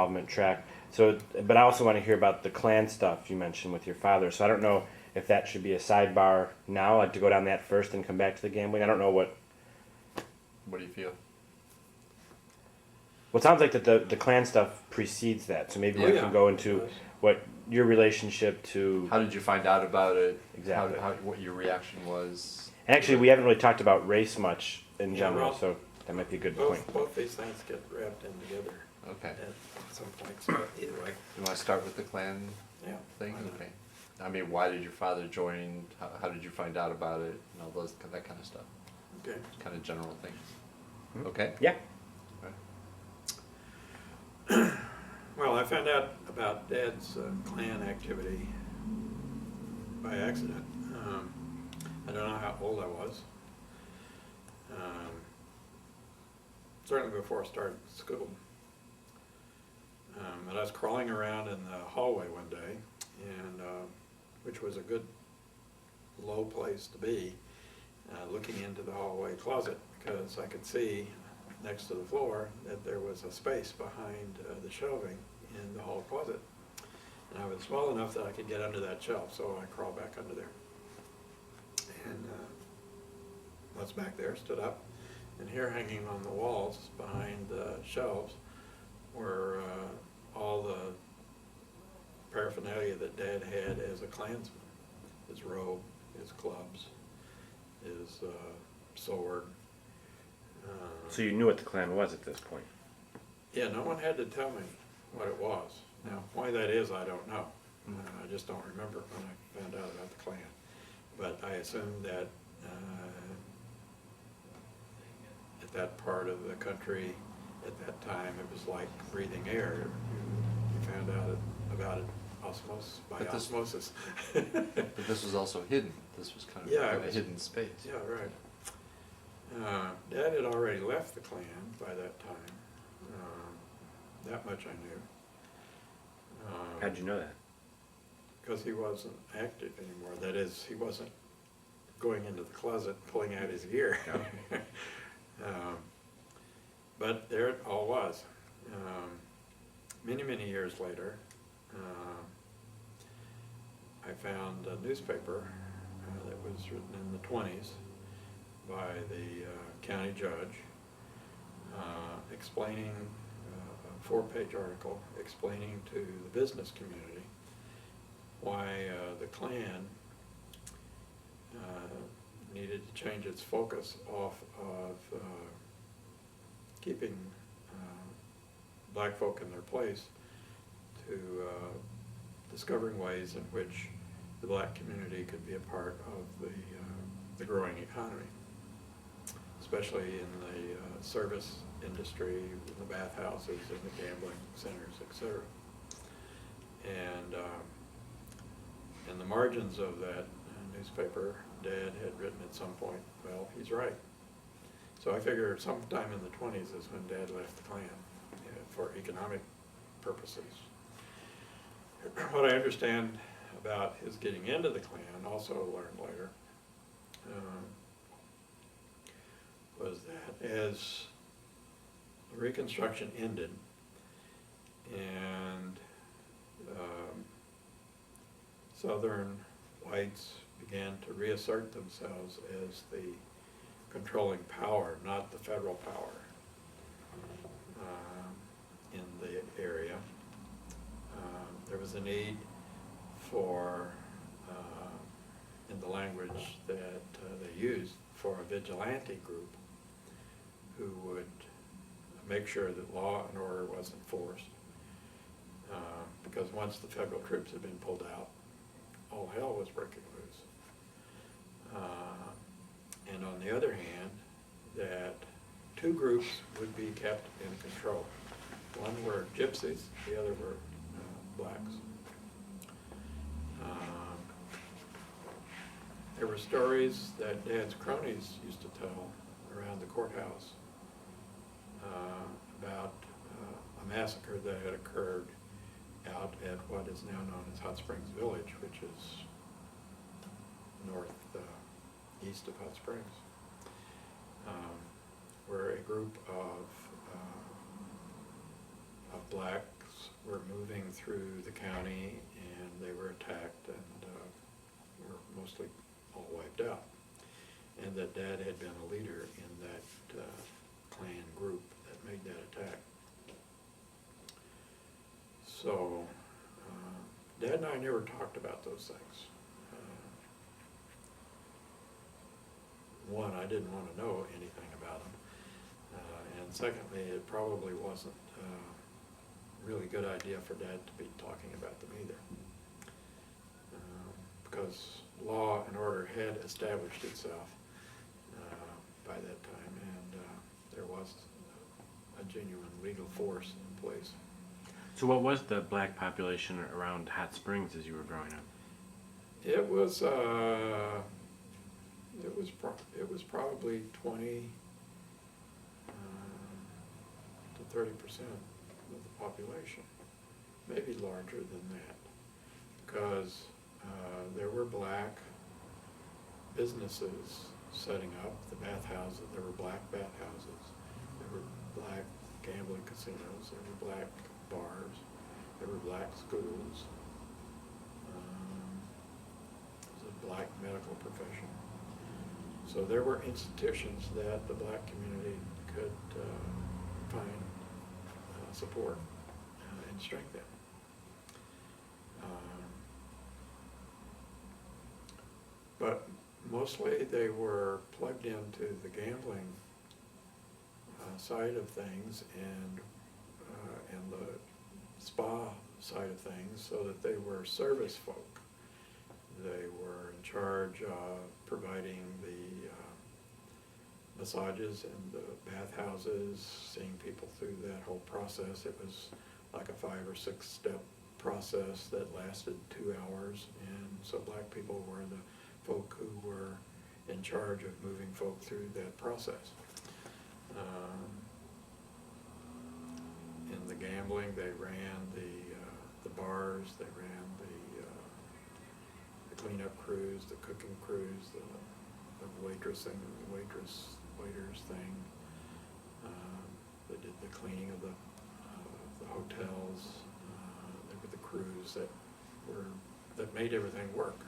involvement track. So, but I also want to hear about the Klan stuff you mentioned with your father. So I don't know if that should be a sidebar now, like to go down that first and come back to the gambling. I don't know what. What do you feel? Well, it sounds like that the Klan stuff precedes that. So maybe we can go into what your relationship to. How did you find out about it? Exactly. What your reaction was? And actually, we haven't really talked about race much in general, so that might be a good point. Both these things get wrapped in together. Okay. At some point. So either way. You want to start with the Klan thing? Okay. I mean, why did your father join? How did you find out about it? And all that kind of stuff. Okay. Kind of general things. Mm-hmm. Okay. Yeah. Right. Well, I found out about Dad's Klan activity by accident. I don't know how old I was. Certainly before I started school. And I was crawling around in the hallway one day, and which was a good low place to be, looking into the hallway closet, because I could see next to the floor that there was a space behind the shelving in the hall closet. And I was small enough that I could get under that shelf, so I crawled back under there. And what's back there stood up, and here hanging on the walls behind the shelves were all the paraphernalia that Dad had as a Klansman. His robe, his clubs, his sword. So you knew what the Klan was at this point? Yeah, no one had to tell me what it was. Now, why that is, I don't know. I just don't remember when I found out about the Klan. But I assumed that at that part of the country, at that time, it was like breathing air. You found out about it by osmosis. But this was also hidden. This was kind of in a hidden space. Yeah, right. Dad had already left the Klan by that time. That much I knew. How'd you know that? Because he wasn't active anymore. That is, he wasn't going into the closet pulling out his gear. But there it all was. Many, many years later, I found a newspaper that was written in the 20s by the county judge explaining, a 4-page article explaining to the business community why the Klan needed to change its focus off of keeping black folk in their place to discovering ways in which the black community could be a part of the growing economy, especially in the service industry, in the bathhouses, in the gambling centers, etc. And in the margins of that newspaper, Dad had written at some point, well, he's right. So I figure sometime in the 20s is when Dad left the Klan for economic purposes. What I understand about his getting into the Klan, also learned later, was that as the Reconstruction ended and Southern whites began to reassert themselves as the controlling power, not the federal power in the area, there was a need for, in the language that they used, for a vigilante group who would make sure that law and order was enforced. Because once the federal troops had been pulled out, all hell was breaking loose. And on the other hand, that 2 groups would be kept in control. One were gypsies, the other were blacks. There were stories that Dad's cronies used to tell around the courthouse about a massacre that had occurred out at what is now known as Hot Springs Village, which is east of Hot Springs, where a group of blacks were moving through the county, and they were attacked and were mostly all wiped out. And that Dad had been a leader in that Klan group that made that attack. So Dad and I never talked about those things. One, I didn't want to know anything about them. And secondly, it probably wasn't a really good idea for Dad to be talking about them either. Because law and order had established itself by that time, and there was a genuine legal force in place. So what was the black population around Hot Springs as you were growing up? It was probably 20 to 30% of the population, maybe larger than that, because there were black businesses setting up the bathhouses. There were black bathhouses. There were black gambling casinos. There were black bars. There were black schools. It was a black medical profession. So there were institutions that the black community could find support and strength in. But mostly they were plugged into the gambling side of things and the spa side of things, so that they were service folk. They were in charge of providing the massages and the bathhouses, seeing people through that whole process. It was like a 5 or 6 step process that lasted 2 hours, and so black people were the folk who were in charge of moving folk through that process. In the gambling, they ran the bars, they ran the cleanup crews, the cooking crews, the waitressing, the waiters thing. They did the cleaning of the hotels. They were the crews that made everything work.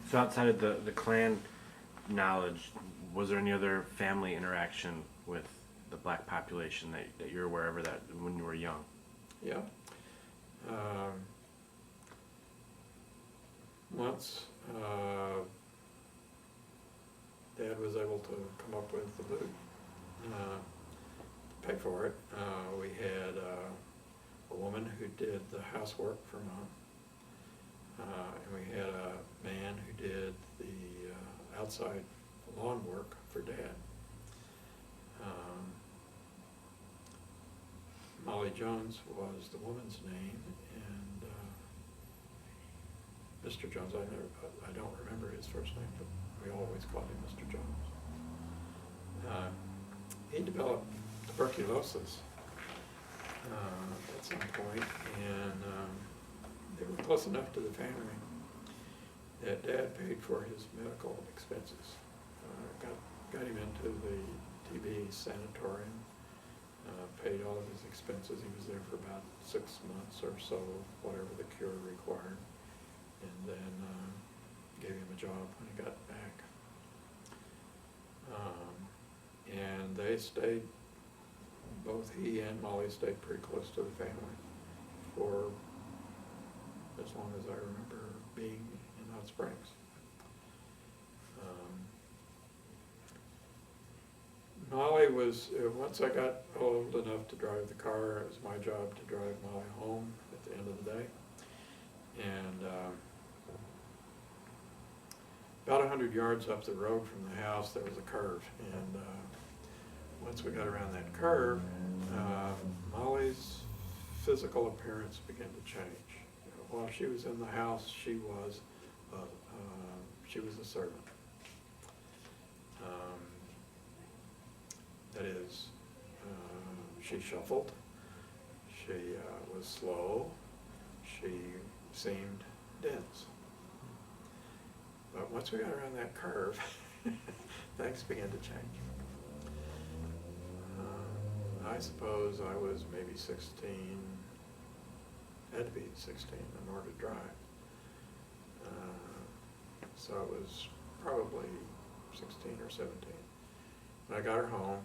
So outside of the Klan knowledge, was there any other family interaction with the black population that you're aware of, that when you were young? Yeah. Once Dad was able to come up with the loot to pay for it. We had a woman who did the housework for Mom. And we had a man who did the outside lawn work for Dad. Molly Jones was the woman's name, and Mr. Jones, I don't remember his first name, but we always called him Mr. Jones. He developed tuberculosis at some point, and they were close enough to the family that Dad paid for his medical expenses. Got him into the TB sanatorium, paid all of his expenses. He was there for about 6 months or so, whatever the cure required, and then gave him a job when he got back. And they stayed, both he and Molly stayed pretty close to the family for as long as I remember being in Hot Springs. Molly was, once I got old enough to drive the car, it was my job to drive Molly home at the end of the day. And about 100 yards up the road from the house, there was a curve. And once we got around that curve, Molly's physical appearance began to change. While she was in the house, she was a servant. That is, she shuffled, she was slow, she seemed dense. But once we got around that curve, things began to change. I suppose I was maybe 16, had to be 16 in order to drive. So I was probably 16 or 17. When I got her home,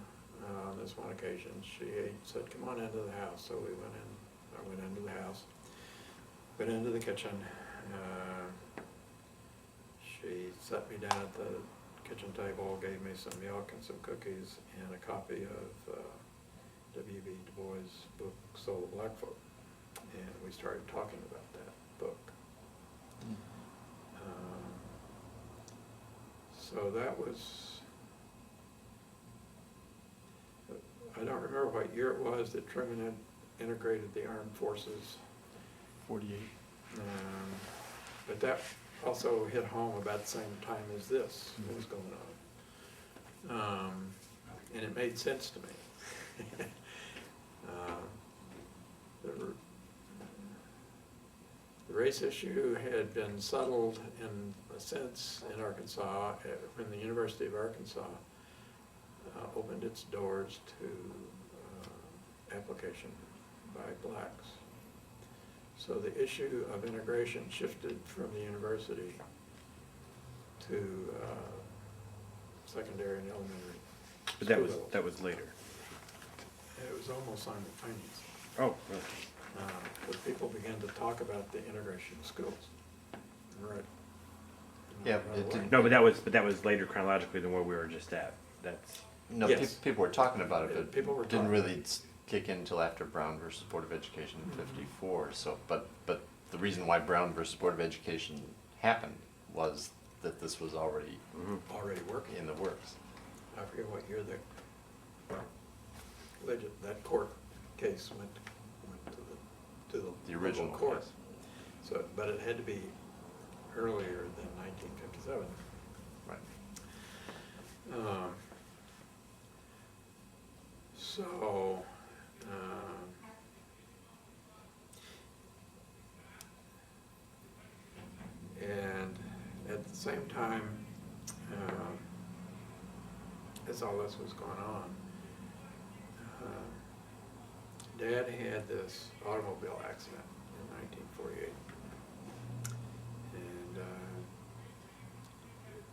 on this one occasion, she said, "Come on into the house." So we went in. I went into the house, went into the kitchen. She set me down at the kitchen table, gave me some milk and some cookies and a copy of W.B. Du Bois' book, Soul of Black Folk. And we started talking about that book. So that was, I don't remember what year it was that Truman had integrated the armed forces. 48. But that also hit home about the same time as this was going on. And it made sense to me. The race issue had been settled in a sense in Arkansas when the University of Arkansas opened its doors to application by blacks. So the issue of integration shifted from the university to secondary and elementary. But that was later. It was almost simultaneous. Oh, really? But people began to talk about the integration of schools. Right. Yeah, Right it away. didn't- No, but that was later chronologically than where we were just at. That's No, Yes. people were talking about it, Yeah, but people were didn't talking. really kick in until after Brown versus Board of Education in '54. So, but the reason why Brown versus Board of Education happened was that this was already Already working. in the works. I forget what year that court case went to the original local court. case. So, but it had to be earlier than 1957. Right. So, and at the same time, as all this was going on, Dad had this automobile accident in 1948, and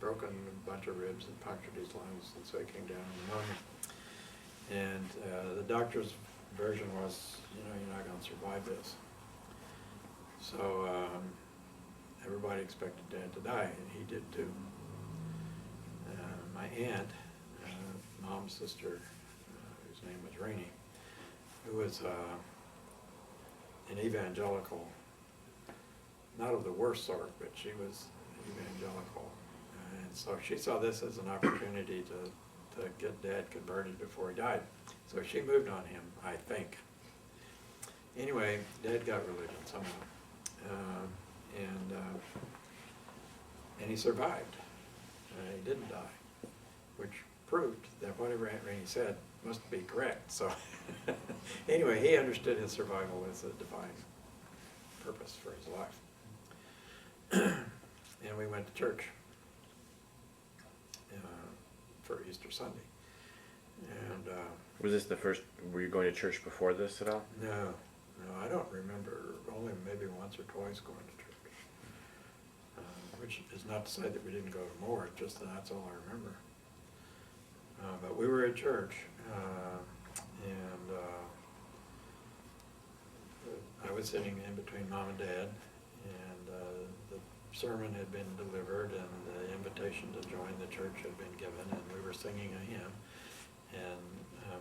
broken a bunch of ribs and punctured his lungs, and so he came down with pneumonia. And the doctor's version was, you're not going to survive this. So everybody expected Dad to die, and he did too. My aunt, Mom's sister, whose name was Rainey, who was an evangelical, not of the worst sort, but she was evangelical. And so she saw this as an opportunity to get Dad converted before he died. So she moved on him, I think. Anyway, Dad got religion somehow. And he survived. He didn't die, which proved that whatever Aunt Rainey said must be correct. So anyway, he understood his survival as a divine purpose for his life. And we went to church for Easter Sunday. And was this the first? Were you going to church before this at all? no, I don't remember, only maybe once or twice going to church. Which is not to say that we didn't go to more, just that that's all I remember. But we were at church, and I was sitting in between Mom and Dad, and the sermon had been delivered, and the invitation to join the church had been given, and we were singing a hymn. And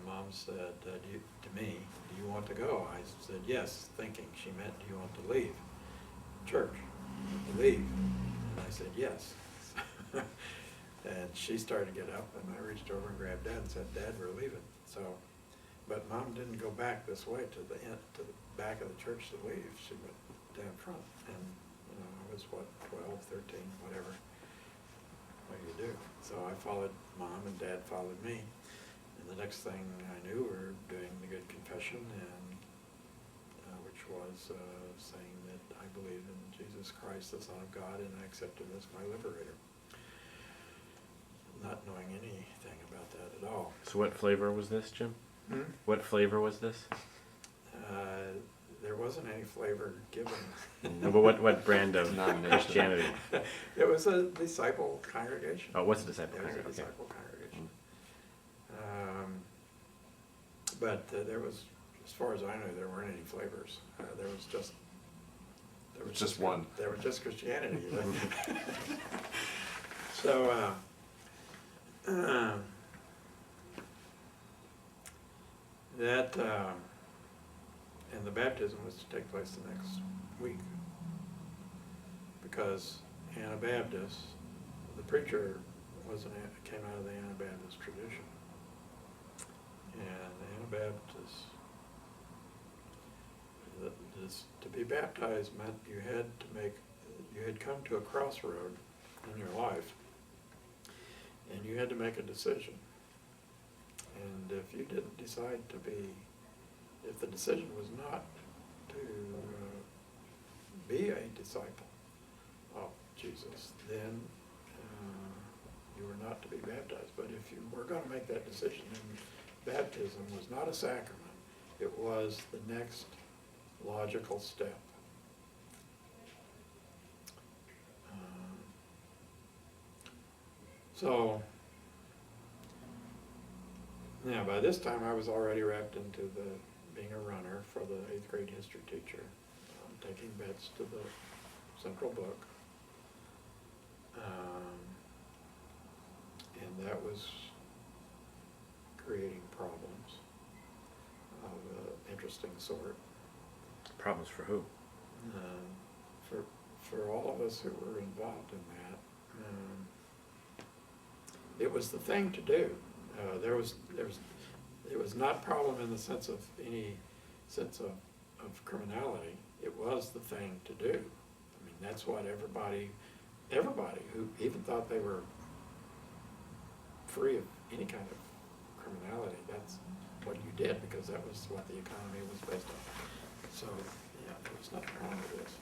Mom said to me, "Do you want to go?" I said yes, thinking she meant, "Do you want to leave church? To leave?" And I said yes. And she started to get up, and I reached over and grabbed Dad and said, "Dad, we're leaving." So, but Mom didn't go back this way to the back of the church to leave. She went down front, and I was 12, 13, whatever. What do you do? So I followed Mom, and Dad followed me. And the next thing I knew, we were doing the good confession, and which was saying that I believe in Jesus Christ, the Son of God, and I accept him as my liberator. Not knowing anything about that at all. So what flavor was this, Jim? Hmm? What flavor was this? There wasn't any flavor given. No, but what brand of Denomination. Christianity? It was a disciple congregation. Oh, what's a disciple It was a congregation? Okay. disciple congregation. But there was, as far as I know, there weren't any flavors. There was just. There was Just one. There was just Christianity. So, that, and the baptism was to take place the next week. Because Anabaptists, the preacher came out of the Anabaptist tradition. And the Anabaptists, to be baptized meant you had come to a crossroad in your life, and you had to make a decision. And if you didn't decide if the decision was not to be a disciple of Jesus, then you were not to be baptized. But if you were going to make that decision, then baptism was not a sacrament, it was the next logical step. So, yeah, by this time I was already wrapped into being a runner for the 8th grade history teacher, taking bets to the central book. And that was creating problems of an interesting sort. Problems for who? For all of us who were involved in that. It was the thing to do. It was not problem in the sense of any sense of criminality. It was the thing to do. I mean, that's what everybody who even thought they were free of any kind of criminality, that's what you did, because that was what the economy was based on. So, yeah, there was nothing wrong with this.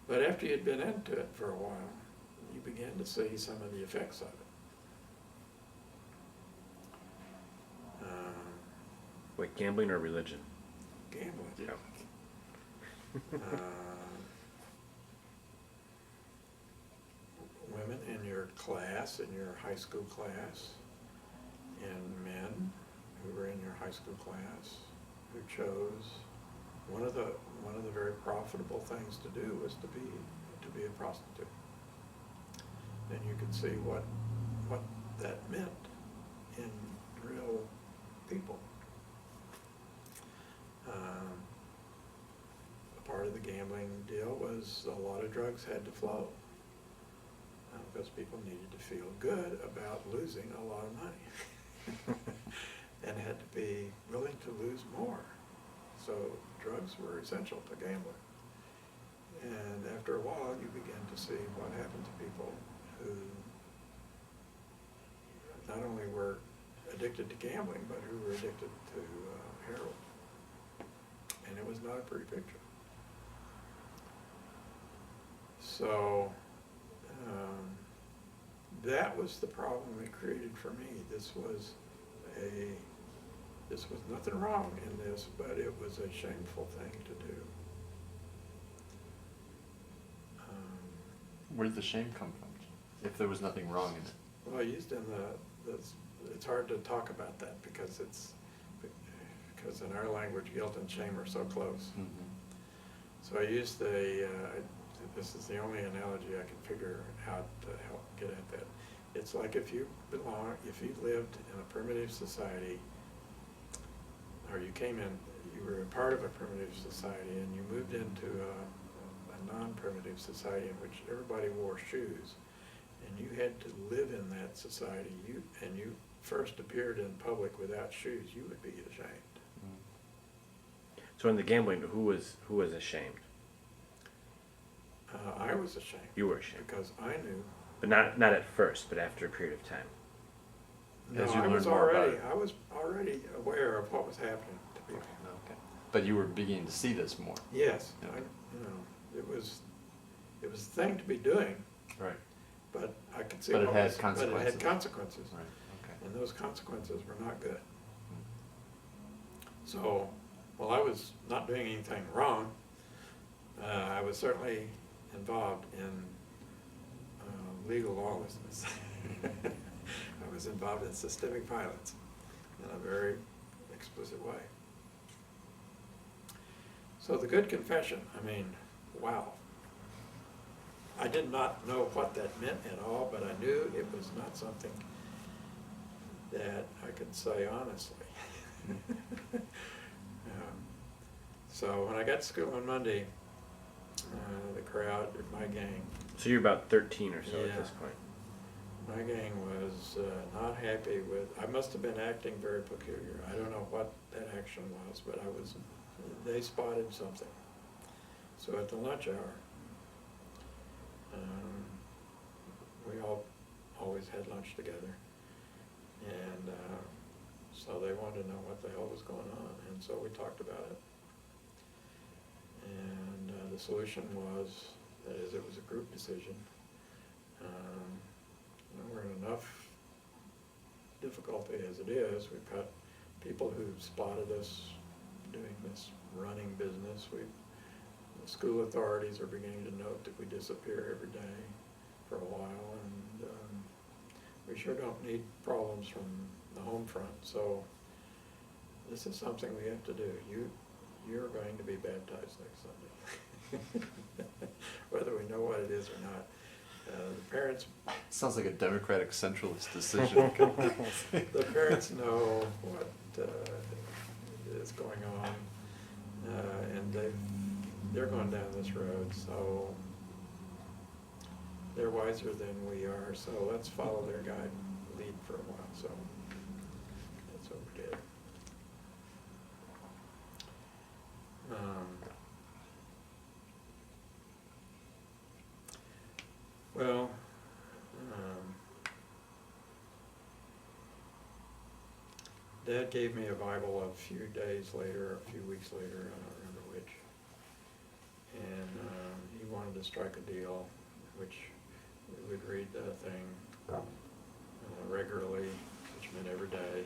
But after you'd been into it for a while, you began to see some of the effects of it. Wait, gambling or religion? Gambling. Yeah. Women in your class, in your high school class, and men who were in your high school class who chose one of the very profitable things to do was to be a prostitute. And you could see what that meant in real people. A part of the gambling deal was a lot of drugs had to flow, because people needed to feel good about losing a lot of money and had to be willing to lose more. So drugs were essential to gambling. And after a while, you begin to see what happened to people who not only were addicted to gambling, but who were addicted to heroin. And it was not a pretty picture. So that was the problem it created for me. This was nothing wrong in this, but it was a shameful thing to do. Where did the shame come from, if there was nothing wrong in it? Well, I used in it's hard to talk about that because in our language, guilt and shame are so close. Mm-hmm. So I used this is the only analogy I can figure out to help get at that. It's like if you lived in a primitive society, or you were a part of a primitive society and you moved into a non-primitive society in which everybody wore shoes, and you had to live in that society, and you first appeared in public without shoes, you would be ashamed. So in the gambling, who was ashamed? I was ashamed. You were ashamed. Because I knew. But not at first, but after a period of time. No, As you I was learned more about already. it. I was already aware of what was happening to people. Okay. But you were beginning to see this more. Yes, Yeah. it was the thing to be doing, Right. but I could see. But it what had was- But it consequences. had consequences. Right, okay. And those consequences were not good. So, while I was not doing anything wrong, I was certainly involved in legal lawlessness. I was involved in systemic violence in a very explicit way. So the good confession, I mean, wow. I did not know what that meant at all, but I knew it was not something that I could say honestly. So when I got to school on Monday, the crowd, my gang, So you're about 13 or so at Yeah. this point. my gang was not happy with, I must have been acting very peculiar. I don't know what that action was, but they spotted something. So at the lunch hour, we all always had lunch together. And so they wanted to know what the hell was going on, and so we talked about it. And the solution was, that is, it was a group decision. We're in enough difficulty as it is. We've got people who spotted us doing this running business. The school authorities are beginning to note that we disappear every day for a while, and we sure don't need problems from the home front. So this is something we have to do. You're going to be baptized next Sunday, whether we know what it is or not. The parents. Sounds like a democratic centralist decision. The parents know what is going on, and they're going down this road, so they're wiser than we are, so let's follow their lead for a while, so that's what we did. Well, Dad gave me a Bible a few days later, a few weeks later, I don't remember which. And he wanted to strike a deal, which we would read the thing regularly, which meant every day.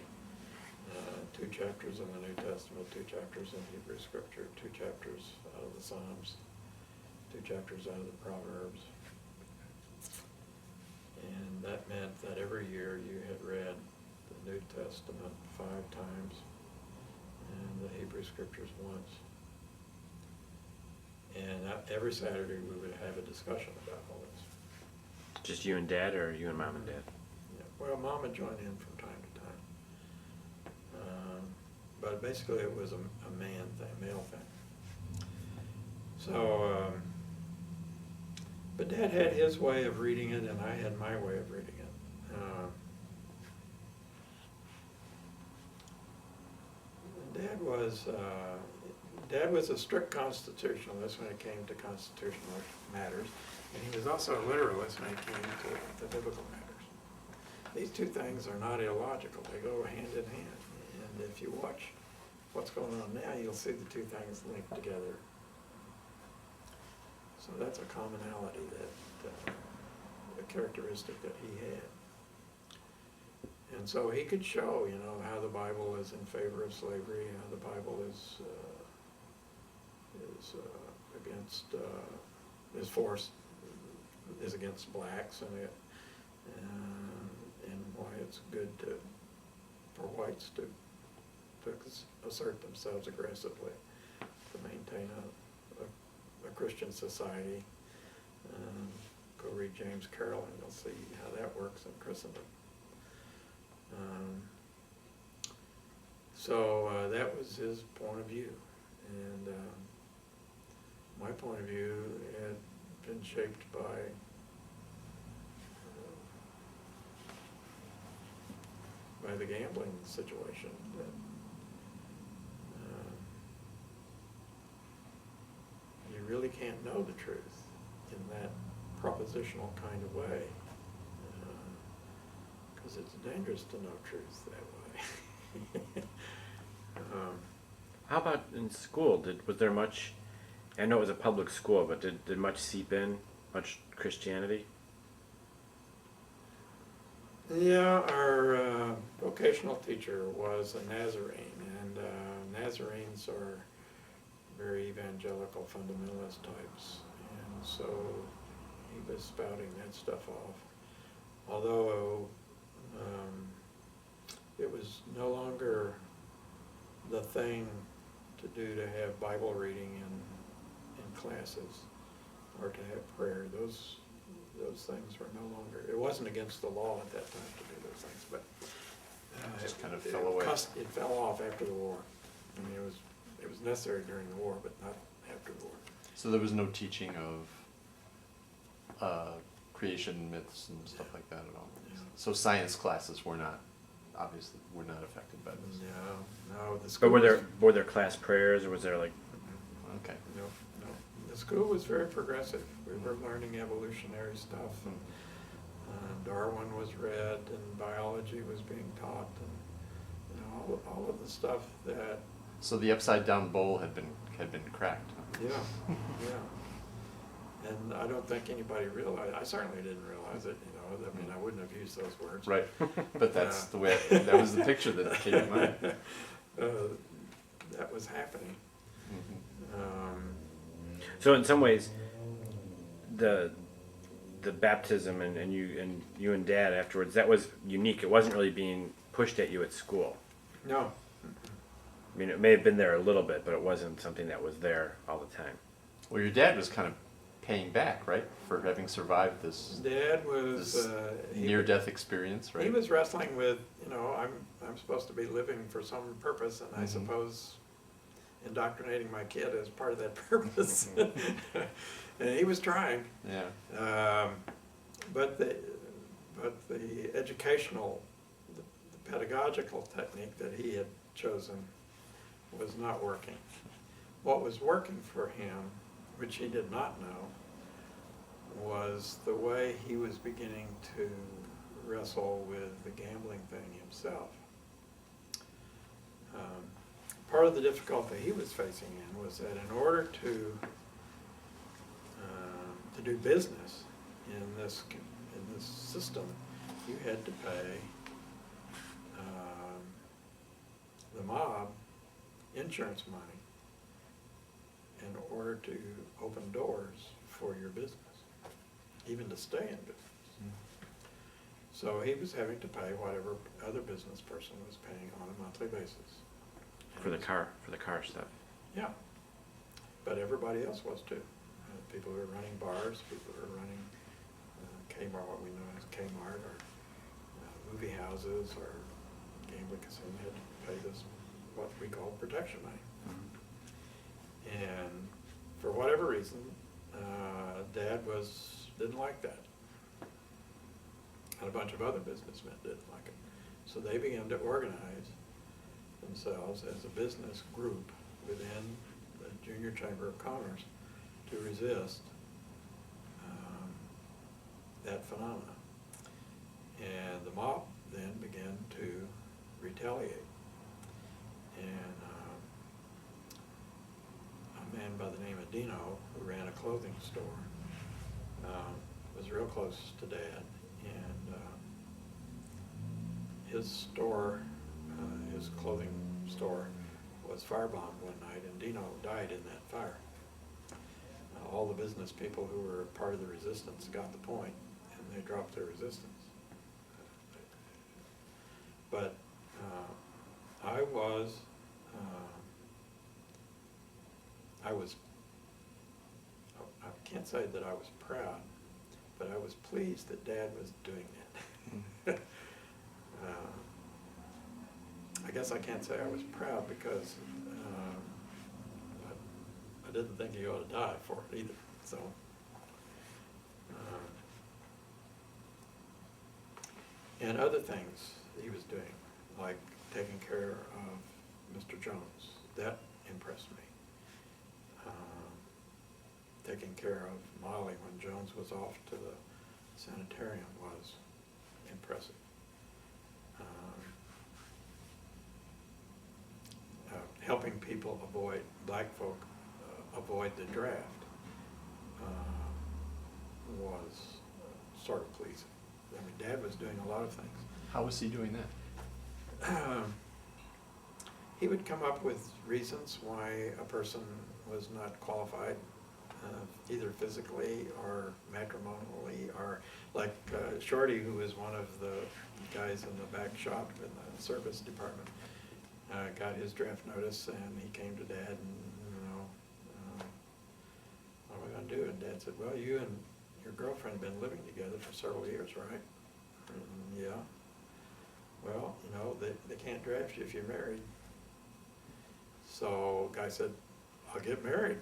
2 chapters in the New Testament, 2 chapters in Hebrew Scripture, 2 chapters out of the Psalms, 2 chapters out of the Proverbs. And that meant that every year you had read the New Testament 5 times and the Hebrew Scriptures once. And every Saturday we would have a discussion about all this. Just you and Dad, or you and Mom and Dad? Yeah, well, Mom would join in from time to time. But basically it was a man thing, male thing. So, but Dad had his way of reading it, and I had my way of reading it. Dad was a strict constitutionalist when it came to constitutional matters, and he was also a literalist when it came to the biblical matters. These 2 things are not illogical; they go hand in hand. And if you watch what's going on now, you'll see the 2 things linked together. So that's a commonality, that a characteristic that he had. And so he could show, how the Bible is in favor of slavery, how the Bible is against, is against blacks, and why it's good for whites to assert themselves aggressively to maintain a Christian society. Go read James Carroll and you'll see how that works in Christendom. So that was his point of view, and my point of view had been shaped by the gambling situation. That you really can't know the truth in that propositional kind of way, because it's dangerous to know truth that way. How about in school? Was there much? I know it was a public school, but did much seep in? Much Christianity? Yeah, our vocational teacher was a Nazarene, and Nazarenes are very evangelical fundamentalist types, and so he was spouting that stuff off. Although it was no longer the thing to do to have Bible reading in classes or to have prayer. Those things were no longer, it wasn't against the law at that time to do those things, but Just kind of fell away. It fell off after the war. I mean, it was necessary during the war, but not after the war. So there was no teaching of creation myths and stuff like that at all? Yeah. So science classes were not, obviously, were not affected by this? No, the school. But were there class prayers, or was there like? Okay. No. The school was very progressive. We were learning evolutionary stuff, and Darwin was read, and biology was being taught, and all of the stuff that. So the upside down bowl had been cracked. Huh? Yeah, yeah. And I don't think anybody realized. I certainly didn't realize it. I mean, I wouldn't have used those words. Right. But that's the way. That was the picture that came to mind. That was happening. Mm-hmm. So in some ways, the baptism and you and Dad afterwards, that was unique. It wasn't really being pushed at you at school. No. I mean, it may have been there a little bit, but it wasn't something that was there all the time. Well, your dad was kind of paying back, right, for having survived this Dad was near-death experience, right? He was wrestling with, I'm supposed to be living for some purpose, and I suppose indoctrinating my kid is part of that purpose. And he was trying. Yeah. But the educational, the pedagogical technique that he had chosen was not working. What was working for him, which he did not know, was the way he was beginning to wrestle with the gambling thing himself. Part of the difficulty he was facing in was that in order to do business in this system, you had to pay the mob insurance money in order to open doors for your business, even to stay in business. So he was having to pay whatever other business person was paying on a monthly basis. For the car stuff. Yeah, but everybody else was too. People who were running bars, people who were running Kmart, what we know as Kmart, or movie houses, or gambling casino had to pay this, what we call protection money. And for whatever reason, Dad didn't like that. And a bunch of other businessmen didn't like it. So they began to organize themselves as a business group within the Junior Chamber of Commerce to resist that phenomena. And the mob then began to retaliate. And a man by the name of Dino, who ran a clothing store, was real close to Dad. And his store, his clothing store, was firebombed one night, and Dino died in that fire. All the business people who were part of the resistance got the point, and they dropped their resistance. But I can't say that I was proud, but I was pleased that Dad was doing that. I guess I can't say I was proud because I didn't think he ought to die for it either. So, and other things he was doing, like taking care of Mr. Jones, that impressed me. Taking care of Molly when Jones was off to the sanitarium was impressive. Helping people black folk avoid the draft was sort of pleasing. I mean, Dad was doing a lot of things. How was he doing that? He would come up with reasons why a person was not qualified, either physically or matrimonially, or like Shorty, who was one of the guys in the back shop in the service department, got his draft notice, and he came to Dad and, what am I gonna do? And Dad said, well, you and your girlfriend have been living together for several years, right? And, yeah. Well, they can't draft you if you're married. So guy said, I'll get married.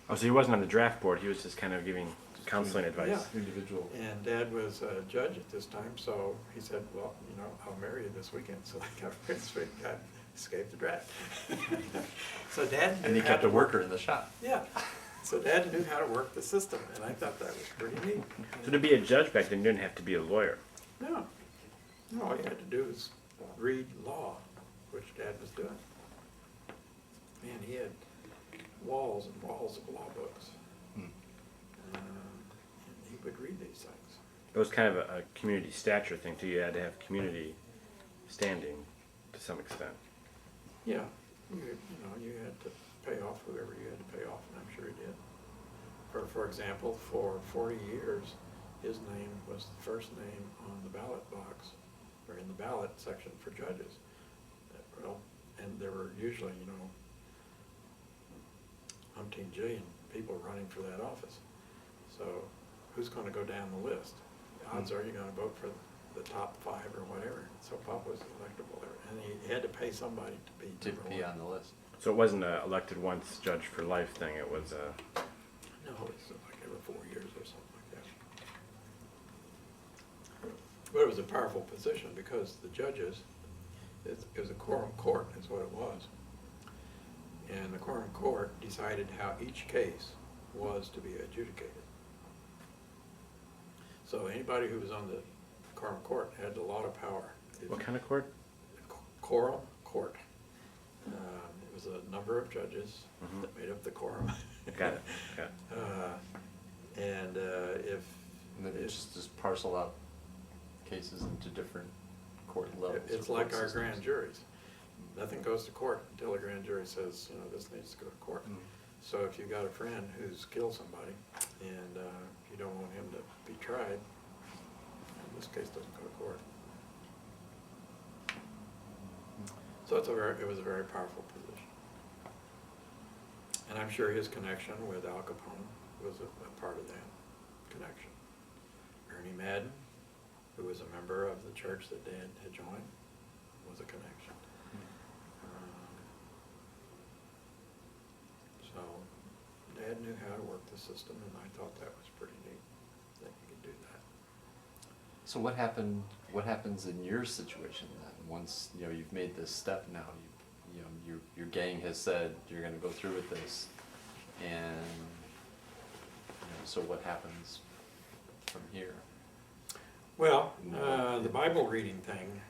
Oh, so he wasn't on the draft board. He was just kind of giving counseling advice. Yeah. Individual. And Dad was a judge at this time, so he said, well, I'll marry you this weekend. So I got married this week, got escaped the draft. So Dad knew And he how kept to a worker in the shop. Yeah. So Dad knew how to work the system, and I thought that was pretty neat. So to be a judge back then, you didn't have to be a lawyer. No. No, all you had to do was read law, which Dad was doing. Man, he had walls and walls of law books. And he would read these things. It was kind of a community stature thing too. You had to have community standing to some extent. Yeah, you had to pay off whoever you had to pay off, and I'm sure he did. For example, for 40 years, his name was the first name on the ballot box, or in the ballot section for judges. Well, and there were usually, umpteen jillion people running for that office. So who's going to go down the list? The odds are you're going to vote for the top 5 or whatever. So Pop was electable there, and he had to pay somebody to be on the list. So it wasn't a elected once, judge for life thing. It was a. No, it's like every 4 years or something like that. But it was a powerful position because the judges, it was a quorum court is what it was. And the quorum court decided how each case was to be adjudicated. So anybody who was on the quorum court had a lot of power. What kind of court? Quorum court. It was a number of judges that made up the quorum. Got it. Got it. And if And then it's just parcel out cases into different court levels. it's or like court our systems. grand juries. Nothing goes to court until the grand jury says, this needs to go to court. So if you've got a friend who's killed somebody and you don't want him to be tried, this case doesn't go to court. So it was a very powerful position. And I'm sure his connection with Al Capone was a part of that connection. Ernie Madden, who was a member of the church that Dad had joined, was a connection. So Dad knew how to work the system, and I thought that was pretty neat that he could do that. So what happens in your situation then? Once you've made this step now, your gang has said you're going to go through with this, and so what happens from here? Well, the Bible reading thing,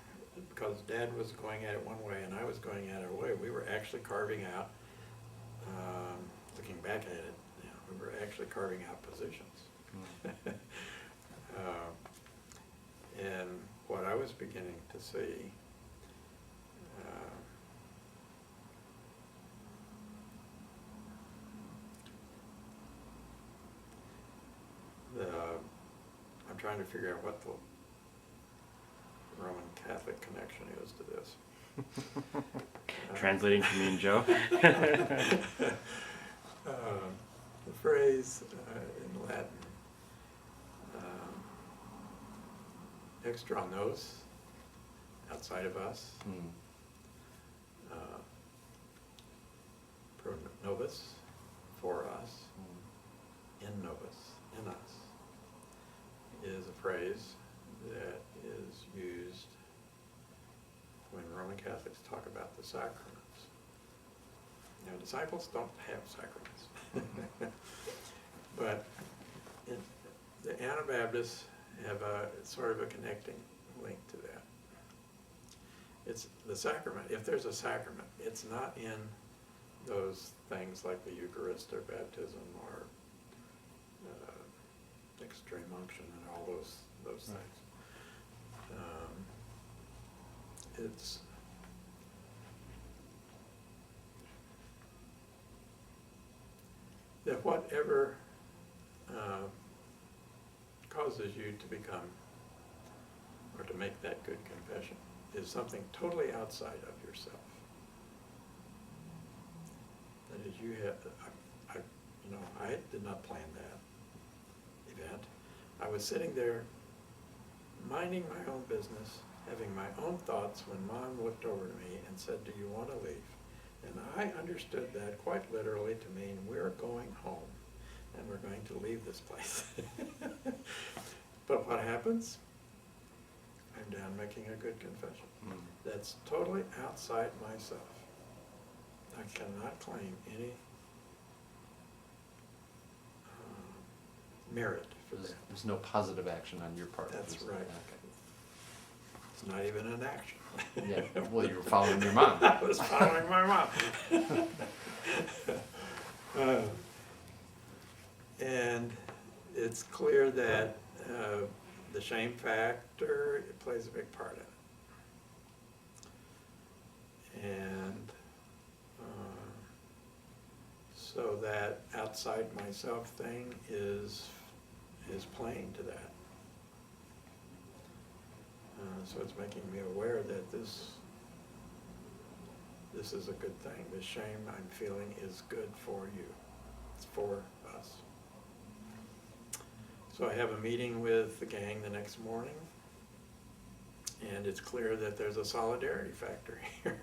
because Dad was going at it one way and I was going at it a way, we were actually carving out, looking back at it, we were actually carving out positions. And what I was beginning to see, I'm trying to figure out what the Roman Catholic connection is to this. Translating to me and Joe. The phrase in Latin, extra nos, outside of us, pro nobis, for us, in nobis, in us, is a phrase that is used when Roman Catholics talk about the sacraments. Now, disciples don't have sacraments. But the Anabaptists have a sort of a connecting link to that. It's the sacrament. If there's a sacrament, it's not in those things like the Eucharist or baptism or extreme unction and all those things. It's that whatever causes you to become or to make that good confession is something totally outside of yourself. That is, you have, I did not plan that event. I was sitting there minding my own business, having my own thoughts when Mom looked over to me and said, "Do you want to leave?" And I understood that quite literally to mean we're going home and we're going to leave this place. But what happens? I'm down making a good confession. That's totally outside myself. I cannot claim any merit for that. There's no positive action on your part. That's right. Okay. It's not even an action. Yeah, well, you were following your mom. I was following my mom. And it's clear that the shame factor, it plays a big part in it. And so that outside myself thing is playing to that. So it's making me aware that this is a good thing. The shame I'm feeling is good for you. It's for us. So I have a meeting with the gang the next morning, and it's clear that there's a solidarity factor here.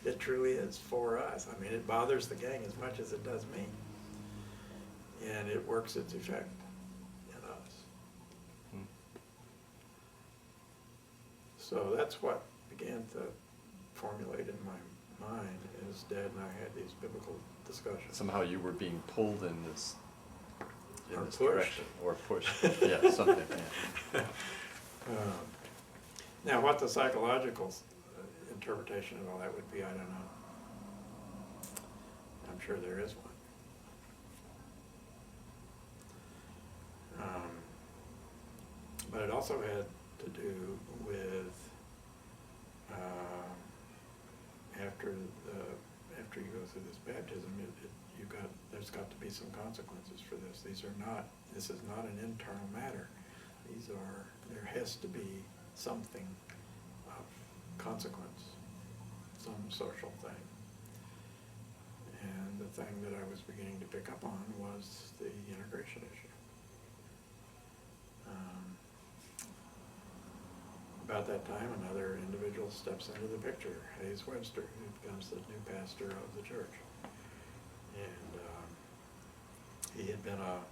It truly is for us. I mean, it bothers the gang as much as it does me. And it works its effect in us. So that's what began to formulate in my mind as Dad and I had these biblical discussions. Somehow you were being pulled in this Or pushed. direction, or pushed. Yeah, something. Yeah. Now, what the psychological interpretation of all that would be, I don't know. I'm sure there is one. But it also had to do with after you go through this baptism, there's got to be some consequences for this. This is not an internal matter. There has to be something of consequence, some social thing. And the thing that I was beginning to pick up on was the integration issue. About that time, another individual steps into the picture, Hayes Webster, who becomes the new pastor of the church. And he had been a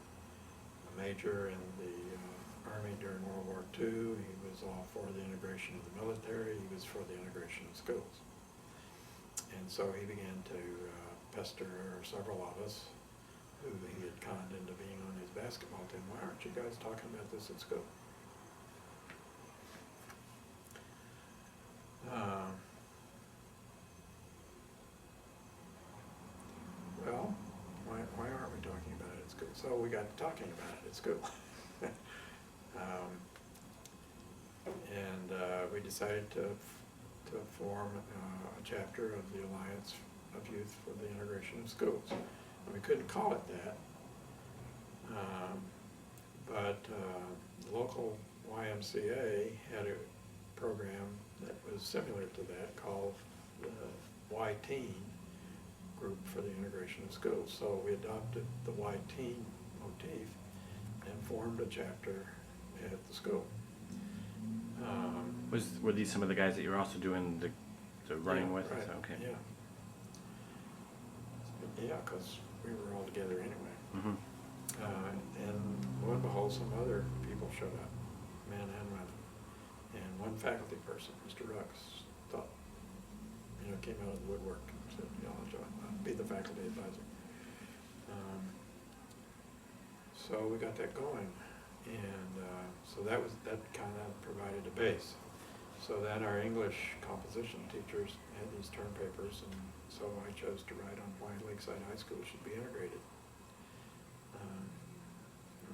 major in the Army during World War II. He was all for the integration of the military. He was for the integration of schools. And so he began to pester several of us who he had conned into being on his basketball team. Why aren't you guys talking about this at school? Well, why aren't we talking about it at school? So we got to talking about it at school. We decided to form a chapter of the Alliance of Youth for the Integration of Schools. And we couldn't call it that, but the local YMCA had a program that was similar to that called the Y-Teen Group for the Integration of Schools. So we adopted the Y-Teen motif and formed a chapter at the school. Were these some of the guys that you were also doing the running Yeah, with? right, Okay. Yeah. Yeah, because we were all together anyway. Mm-hmm. And lo and behold, some other people showed up, men and women. And one faculty person, Mr. Rux, thought, came out of the woodwork and said, I'll be the faculty advisor. So we got that going. And so that kind of provided a base. So then our English composition teachers had these term papers, and so I chose to write on why Lakeside High School should be integrated.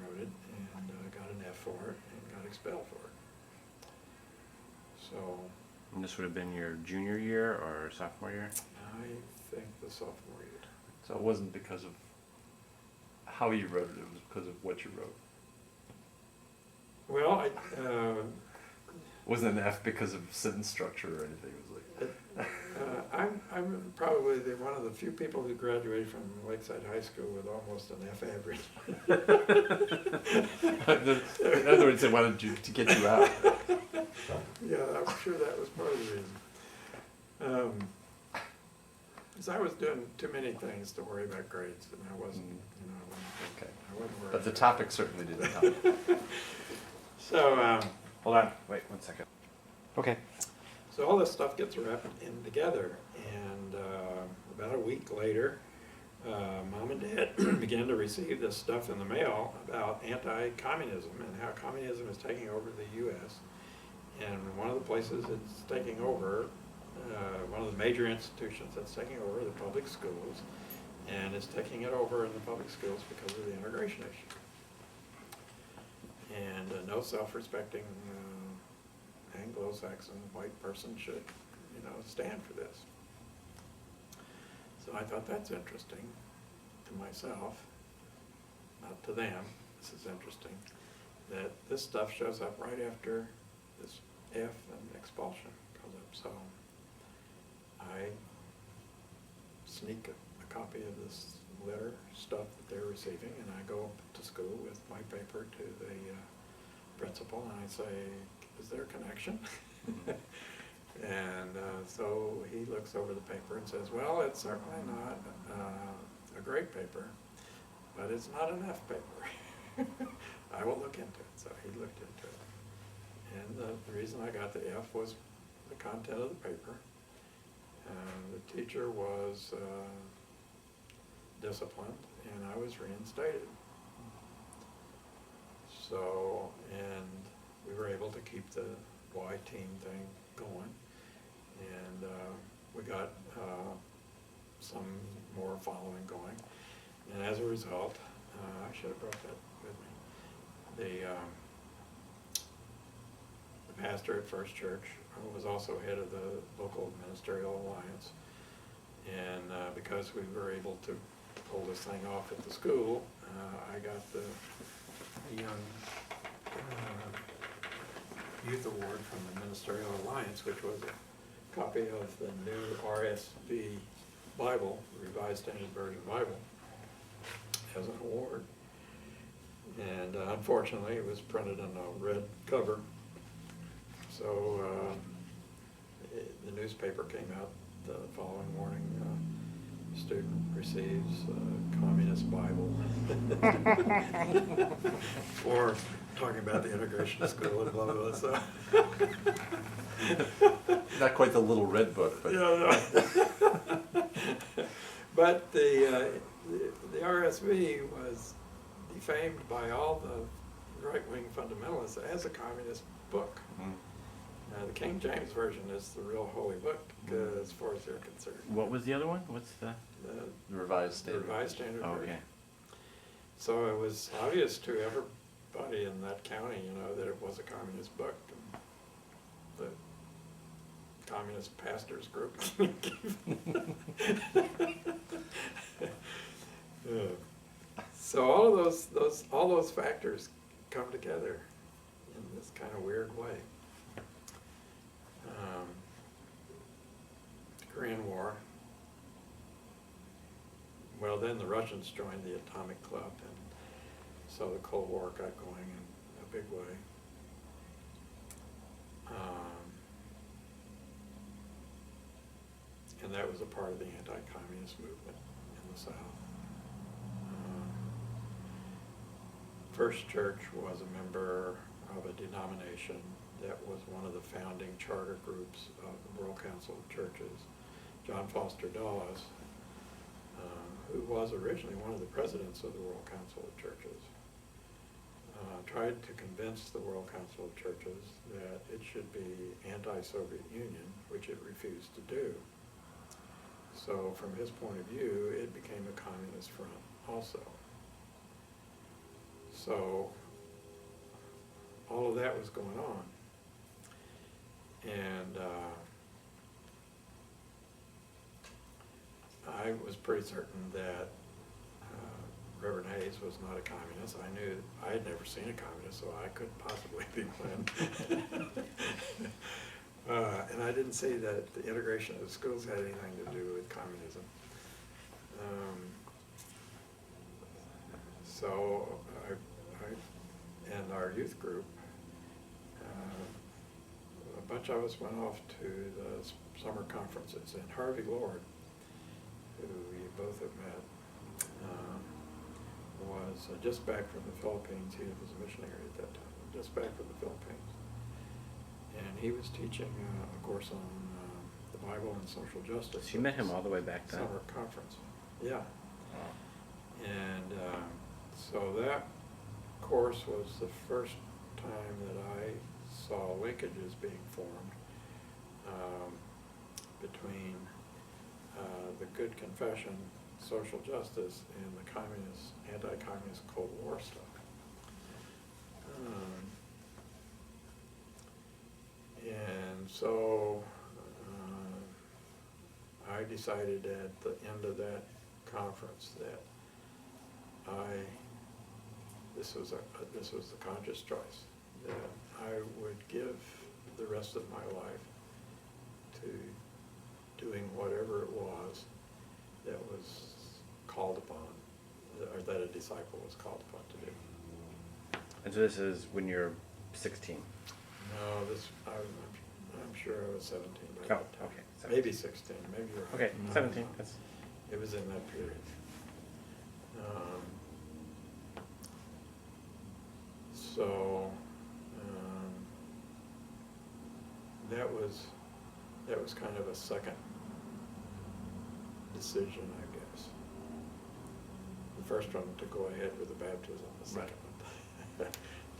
Wrote it and got an F for it and got expelled for it. So And this would have been your junior year or sophomore year? I think the sophomore year. So it wasn't because of how you wrote it, it was because of what you wrote. Well, It wasn't an F because of sentence structure or anything, it was like. I'm probably one of the few people who graduated from Lakeside High School with almost an F average. In other words, they wanted to get you out. Yeah, I'm sure that was part of the reason. Because I was doing too many things to worry about grades, and I wasn't, Okay. I wasn't worried. But the topic certainly didn't help. So, Hold on, wait 1 second. Okay. so all this stuff gets wrapped in together, and about a week later, Mom and Dad began to receive this stuff in the mail about anti-communism and how communism is taking over the U.S. And one of the places it's taking over, one of the major institutions that's taking over, the public schools, and it's taking it over in the public schools because of the integration issue. And no self-respecting Anglo-Saxon white person should, stand for this. So I thought that's interesting to myself, not to them. This is interesting that this stuff shows up right after this F and expulsion comes up. So I sneak a copy of this letter stuff that they're receiving, and I go to school with my paper to the principal, and I say, "Is there a connection?" And so he looks over the paper and says, "Well, it's certainly not a great paper, but it's not an F paper. I will look into it." So he looked into it. And the reason I got the F was the content of the paper. The teacher was disciplined, and I was reinstated. So, and we were able to keep the Y team thing going, and we got some more following going. And as a result, I should have brought that with me. The pastor at First Church was also head of the local ministerial alliance, and because we were able to pull this thing off at the school, I got the young youth award from the ministerial alliance, which was a copy of the new RSV Bible, Revised Standard Version Bible, as an award. And unfortunately, it was printed on a red cover. So the newspaper came out the following morning. Student receives a communist Bible for talking about the integration of school and blah, blah, blah. So. Not quite the little red book, but. Yeah, no. But the RSV was defamed by all the right-wing fundamentalists as a communist book. Mm. The King James Version is the real holy book, as far as they're concerned. What was the other one? What's the? The Revised The Standard. Revised Standard Oh, Version. okay. So it was obvious to everybody in that county, that it was a communist book. And the communist pastors group. So all those factors come together in this kind of weird way. Korean War. Well, then the Russians joined the Atomic Club, and so the Cold War got going in a big way. And that was a part of the anti-communist movement in the South. First Church was a member of a denomination that was one of the founding charter groups of the World Council of Churches. John Foster Dulles, who was originally one of the presidents of the World Council of Churches, tried to convince the World Council of Churches that it should be anti-Soviet Union, which it refused to do. So from his point of view, it became a communist front also. So all of that was going on. And I was pretty certain that Reverend Hayes was not a communist. I knew, I had never seen a communist, so I couldn't possibly be one. And I didn't see that the integration of the schools had anything to do with communism. So and our youth group, a bunch of us went off to the summer conferences, and Harvey Lord, who you both have met, was just back from the Philippines. He was a missionary at that time, just back from the Philippines. And he was teaching a course on the Bible and social justice. So you met him all the way back then? Summer conference, yeah. Wow. And so that course was the first time that I saw linkages being formed between the Good Confession, social justice, and the communist, anti-communist Cold War stuff. And so I decided at the end of that conference that this was the conscious choice, that I would give the rest of my life to doing whatever it was that was called upon, or that a disciple was called upon to do. And so this is when you're 16? No, I'm sure I was 17 by Oh, that time. okay. 17. Maybe 16, maybe you're right. Okay, 17. That's... It was in that period. So that was kind of a second decision, I guess. The first one to go ahead with the baptism, the second one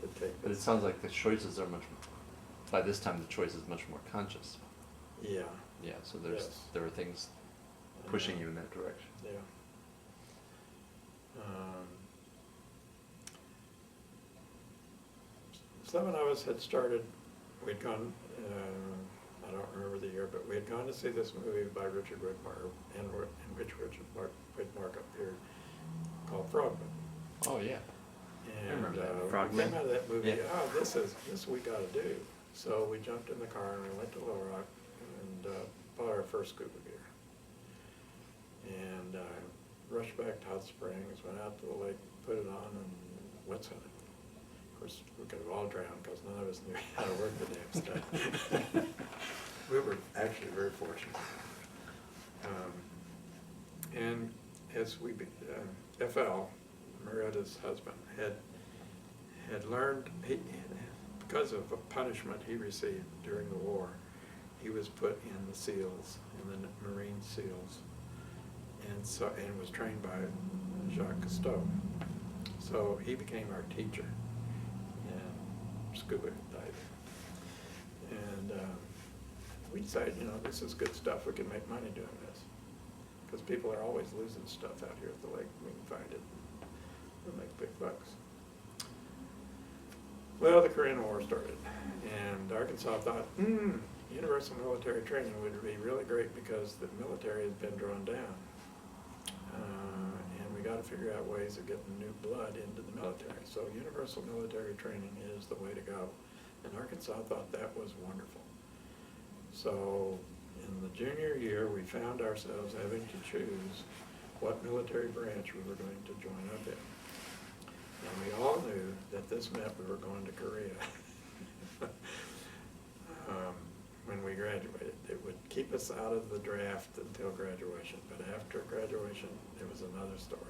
to take. But it sounds like the choices are by this time the choice is much more conscious. Yeah. Yeah, so Yes. there are things pushing you in that direction. Yeah. Seven of us had started, we'd gone, I don't remember the year, but we had gone to see this movie by Richard Widmark, in which Richard Widmark appeared, called Frogman. Oh, yeah. I And remember that. we Frogman? came out of that movie, Yeah. oh, this we gotta do. So we jumped in the car and we went to Little Rock and bought our first scuba gear. And rushed back to Hot Springs, went out to the lake, put it on, and wet hunted. Of course, we could have all drowned because none of us knew how to work the damn stuff. We were actually very fortunate. And as FL, Marieta's husband, had learned, because of a punishment he received during the war, he was put in the SEALs, in the Marine SEALs, and was trained by Jacques Cousteau. So he became our teacher in scuba diving. And we decided, this is good stuff, we can make money doing this. Because people are always losing stuff out here at the lake, we can find it, we'll make big bucks. Well, the Korean War started, and Arkansas thought, universal military training would be really great because the military has been drawn down. And we got to figure out ways of getting new blood into the military. So universal military training is the way to go. And Arkansas thought that was wonderful. So in the junior year, we found ourselves having to choose what military branch we were going to join up in. And we all knew that this meant we were going to Korea when we graduated. It would keep us out of the draft until graduation, but after graduation, it was another story.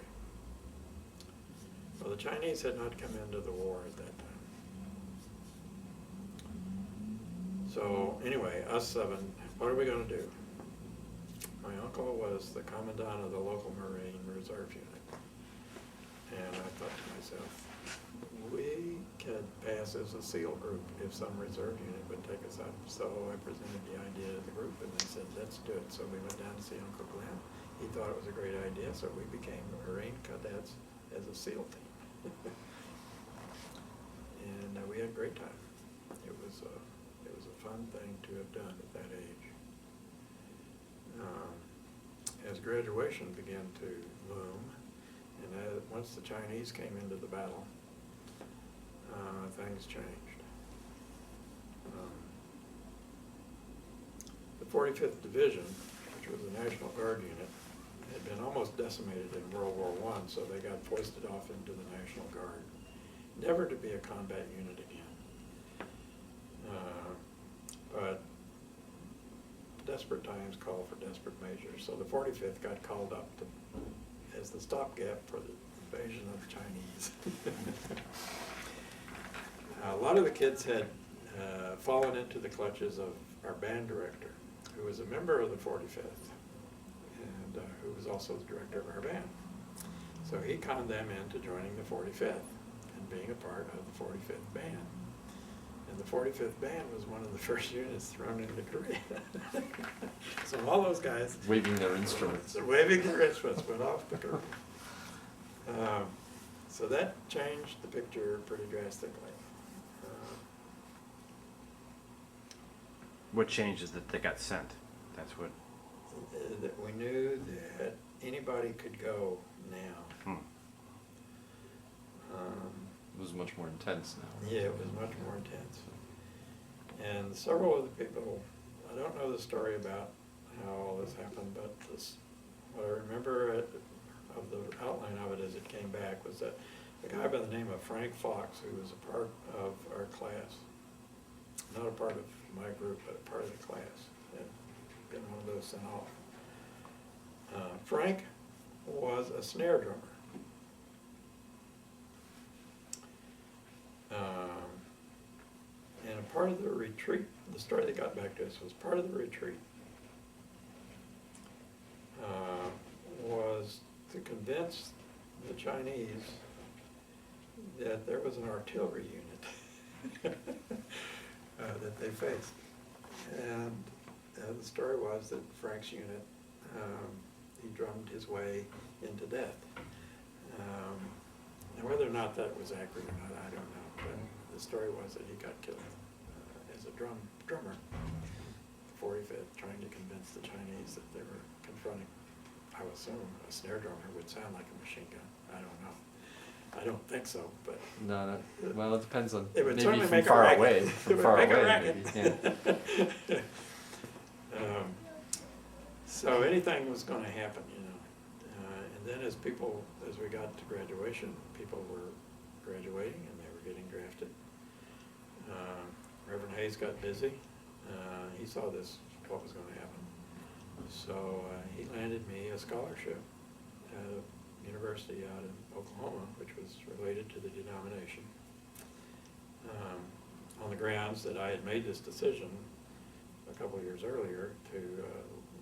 Well, the Chinese had not come into the war at that time. So anyway, us seven, what are we going to do? My uncle was the commandant of the local Marine Reserve unit. And I thought to myself, we could pass as a SEAL group if some reserve unit would take us up. So I presented the idea to the group and they said, let's do it. So we went down to see Uncle Glenn. He thought it was a great idea, so we became Marine cadets as a SEAL team. And we had a great time. It It was a fun thing to have done at that age. As graduation began to loom, and once the Chinese came into the battle, things changed. The 45th Division, which was a National Guard unit, had been almost decimated in World War I, so they got foisted off into the National Guard, never to be a combat unit again. But desperate times call for desperate measures, so the 45th got called up as the stopgap for the invasion of the Chinese. A lot of the kids had fallen into the clutches of our band director, who was a member of the 45th, and who was also the director of our band. So he conned them into joining the 45th and being a part of the 45th band. And the 45th band was one of the first units thrown into Korea. So all those guys Waving their instruments. waving their instruments went off the curve. So that changed the picture pretty drastically. What changed is that they got sent. That's what. That we knew that anybody could go now. It was much more intense now. Yeah, it was much more intense. And several of the people, I don't know the story about how all this happened, but what I remember of the outline of it as it came back was that a guy by the name of Frank Fox, who was a part of our class, not a part of my group, but a part of the class, had been one of those sent off. Frank was a snare drummer. And a part of the retreat, the story that got back to us was part of the retreat was to convince the Chinese that there was an artillery unit that they faced. And the story was that Frank's unit, he drummed his way into death. And whether or not that was accurate or not, I don't know. But the story was that he got killed as a drummer, the 45th, trying to convince the Chinese that they were confronting, I would assume, a snare drummer would sound like a machine gun. I don't know. I don't think so, but. No, well, it depends on, It would maybe certainly from make a far racket. away, It from would far make a away, racket. maybe, yeah. So anything was gonna happen, you know. And then as we got to graduation, people were graduating and they were getting drafted. Reverend Hayes got busy. He saw what was gonna happen. So he landed me a scholarship at a university out in Oklahoma, which was related to the denomination, on the grounds that I had made this decision a couple of years earlier to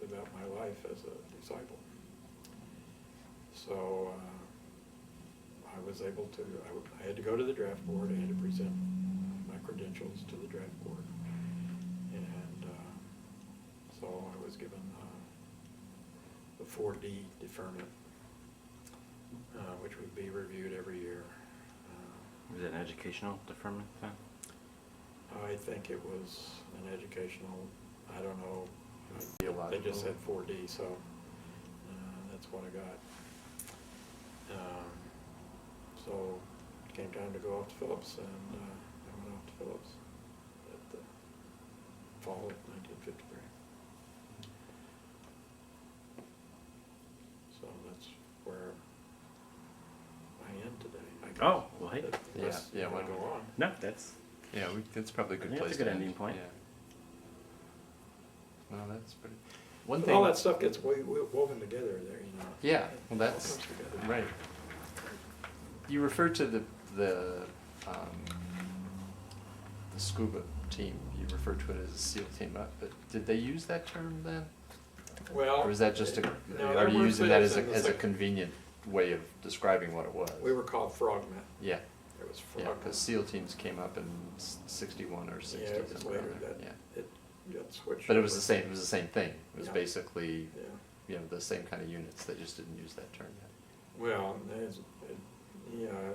live out my life as a disciple. So I was able to, I had to go to the draft board, I had to present my credentials to the draft board. And so I was given the 4D deferment, which would be reviewed every year. Was it an educational deferment then? I think it was an educational, I don't know, they Theological. just said 4D, so that's what I got. So it came time to go off to Phillips, and I went off to Phillips at the fall of 1953. So that's where I am today, I guess. Oh, well, hey. Unless Yeah, you wanna why go don't on. No, that's. Yeah, that's probably a good Yeah, place that's a to good end. ending point. Yeah. Well, that's pretty, one But thing. all that stuff gets woven together there, you know. Yeah, well, It all that's, comes together. right. You referred to the scuba team, you referred to it as a SEAL team, but did they use that term then? Well. Or is that just no, are there you were using that things as in the a second- convenient way of describing what it was? We were called frogmen. Yeah, It was yeah, frogmen. because SEAL teams came up in 61 or 60, Yeah, it was somewhere later around there, that yeah. it got switched. But it was over. the same thing, it was Yeah. basically, Yeah, the same kind of units, they just didn't use that term yet. well, yeah,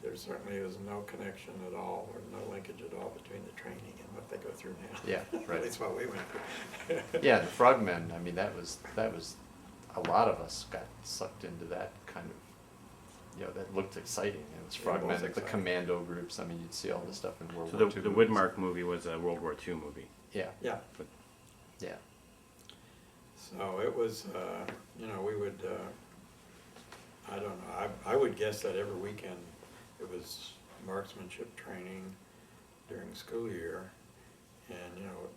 there certainly is no connection at all, or no linkage at all between the training and what they go through now. Yeah, right. At least what we went through. Yeah, the frogmen, I mean, that was, a lot of us got sucked into that kind of, you know, that looked exciting. It was It was frogmen, the exciting. commando groups, I mean, you'd see all this stuff in World So War II. the movies. Widmark movie was a World War II movie. Yeah, Yeah, But yeah. so it was, you know, we would, I don't know, I would guess that every weekend it was marksmanship training during the school year, and, you know,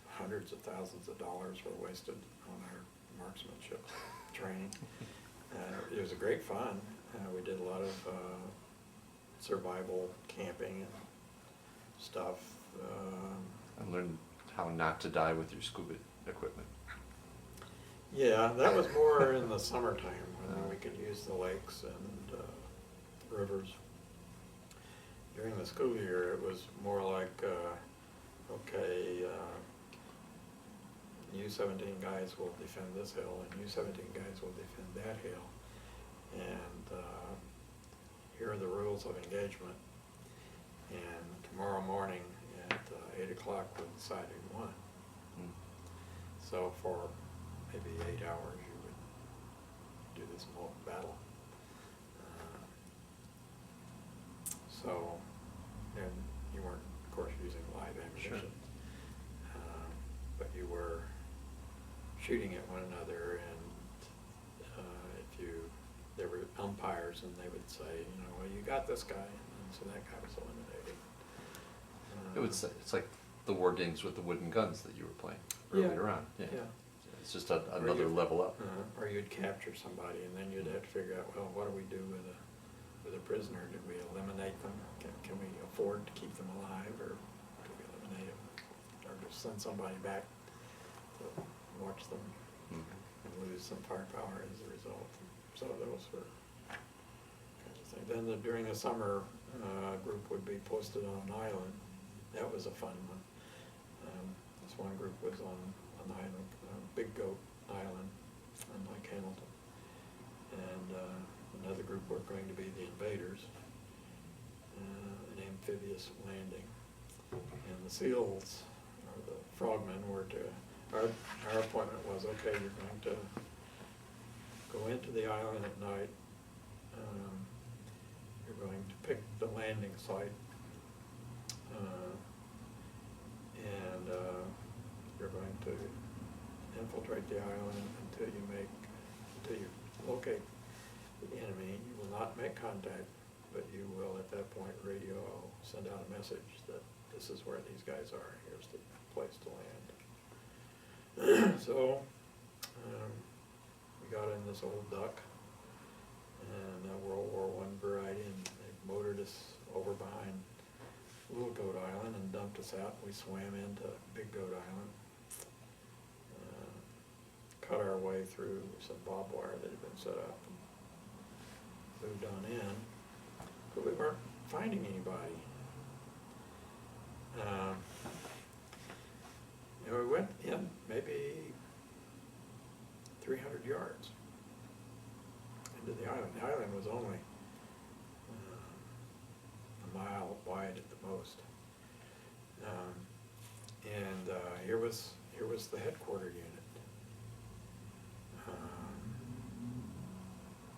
hundreds of thousands of dollars were wasted on our marksmanship training. It was a great fun. We did a lot of survival camping and stuff. I learned how not to die with your scuba equipment. Yeah, that was more in the summertime when we could use the lakes and rivers. During the school year, it was more like, okay, you 17 guys will defend this hill, and you 17 guys will defend that hill. And here are the rules of engagement. And tomorrow morning at 8 o'clock we'll decide who won. Mm. So for maybe 8 hours you would do this mock battle. So, and you weren't, of course, using live ammunition. Sure. But you were shooting at one another, and there were umpires, and they would say, you know, well, you got this guy, and so that guy was eliminated. It's like the war games with the wooden guns that you were playing Yeah. earlier on. Yeah. Yeah. It's just another level up. Or you'd capture somebody, and then you'd have to figure out, well, what do we do with a prisoner? Do we eliminate them? Can we afford to keep them alive, or do we eliminate them? Or just send somebody back to watch them Mhm. and lose some firepower as a result? So those were kinds of things. Then during the summer, a group would be posted on an island. That was a fun one. This one group was on an island, Big Goat Island on Lake Hamilton. And another group were going to be the invaders, an amphibious landing. And the SEALs, or the frogmen, were to, our appointment was, okay, you're going to go into the island at night. You're going to pick the landing site. And you're going to infiltrate the island until you locate the enemy. You will not make contact, but you will at that point send out a message that this is where these guys are, here's the place to land. So we got in this old duck, and World War I variety, and they motored us over behind Little Goat Island and dumped us out. We swam into Big Goat Island, cut our way through some barbed wire that had been set up, and moved on in, but we weren't finding anybody. We went in maybe 300 yards into the island. The island was only a mile wide at the most. Here was the headquarter unit.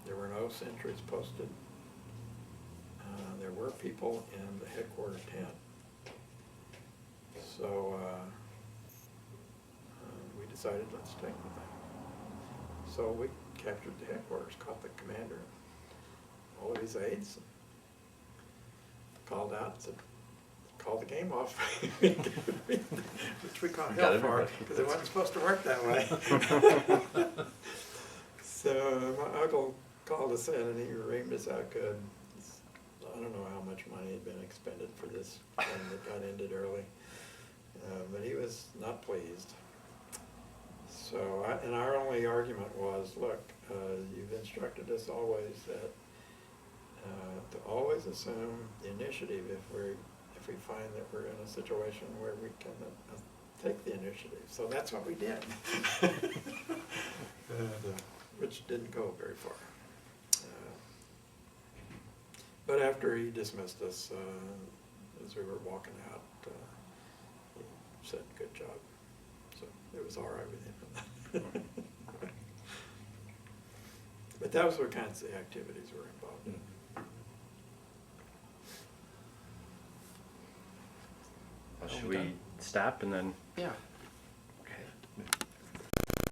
There were no sentries posted. There were people in the headquarter tent. So we decided, let's take the thing. So we captured the headquarters, caught the commander, all of his aides, called out and said, call the game off. Which we caught Got hell for, everybody. because it wasn't supposed to work that way. So my uncle called us in, and he reamed us out good. I don't know how much money had been expended for this thing that got ended early, but he was not pleased. So, and our only argument was, look, you've instructed us always that to always assume the initiative if we find that we're in a situation where we can take the initiative. So that's what we did, which didn't go very far. But after he dismissed us, as we were walking out, he said, "Good job." So it was all right with him. But that was what kinds of activities were involved in. Well, Are should we we done? stop and then? Yeah. Okay.